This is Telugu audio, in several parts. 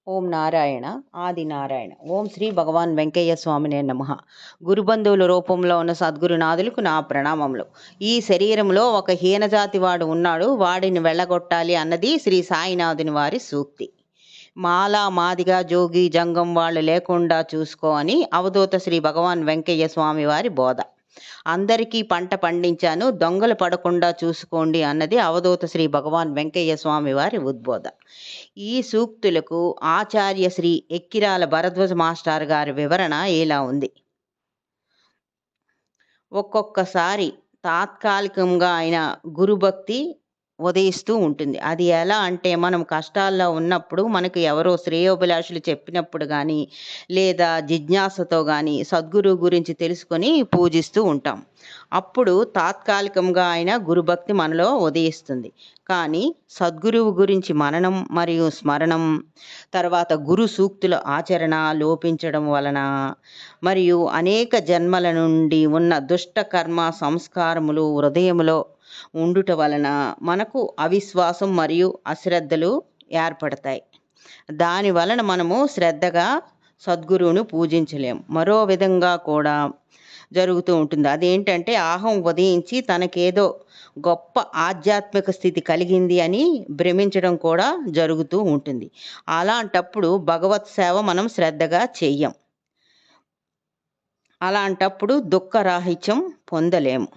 ఓం నారాయణ ఆది నారాయణ. ఓం శ్రీ భగవాన్ వెంకయ్య స్వామినే నమః. గురుబంధువుల రూపంలో ఉన్న సద్గురునాథులకు నా ప్రణామములు. ఈ శరీరంలో ఒక హీనజాతి వాడు ఉన్నాడు, వాడిని వెళ్ళగొట్టాలి అన్నది శ్రీ సాయినాథుని వారి సూక్తి. మాలా మాదిగా జోగి జంగం వాళ్ళు లేకుండా చూసుకో అని అవధూత శ్రీ భగవాన్ వెంకయ్య స్వామి వారి బోధ. అందరికీ పంట పండించాను, దొంగలు పడకుండా చూసుకోండి అన్నది అవధూత శ్రీ భగవాన్ వెంకయ్య స్వామి వారి ఉద్బోధ. ఈ సూక్తులకు ఆచార్య శ్రీ ఎక్కిరాల భరద్వాజ మాస్టర్ గారి వివరణ ఇలా ఉంది. ఒక్కొక్కసారి తాత్కాలికంగా ఆయన గురుభక్తి ఉదయిస్తూ ఉంటుంది. అది ఎలా అంటే, మనం కష్టాల్లో ఉన్నప్పుడు మనకు ఎవరో శ్రేయోభిలాషులు చెప్పినప్పుడు కానీ, లేదా జిజ్ఞాసతో కానీ సద్గురువు గురించి తెలుసుకొని పూజిస్తూ ఉంటాం. అప్పుడు తాత్కాలికంగా ఆయన గురుభక్తి మనలో ఉదయిస్తుంది. కానీ సద్గురువు గురించి మననం మరియు స్మరణం, తర్వాత గురు సూక్తుల ఆచరణ లోపించడం వలన, మరియు అనేక జన్మల నుండి ఉన్న దుష్ట కర్మ సంస్కారములు హృదయములో ఉండుట వలన మనకు అవిశ్వాసం మరియు అశ్రద్ధలు ఏర్పడతాయి. దాని వలన మనము శ్రద్ధగా సద్గురువును పూజించలేము. మరో విధంగా కూడా జరుగుతూ ఉంటుంది. అదేంటంటే, అహం ఉదయించి తనకేదో గొప్ప ఆధ్యాత్మిక స్థితి కలిగింది అని భ్రమించడం కూడా జరుగుతూ ఉంటుంది. అలాంటప్పుడు భగవత్ సేవ మనం శ్రద్ధగా చెయ్యం. అలాంటప్పుడు దుఃఖరాహిత్యం పొందలేము.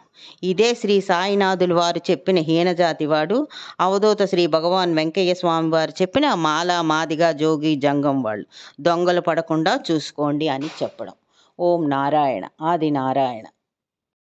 ఇదే శ్రీ సాయినాథులు వారు చెప్పిన హీనజాతి వాడు, అవధూత శ్రీ భగవాన్ వెంకయ్య స్వామి వారు చెప్పిన మాలా మాదిగా జోగి జంగం వాళ్ళు దొంగలు పడకుండా చూసుకోండి అని చెప్పడం. ఓం నారాయణ ఆది నారాయణ.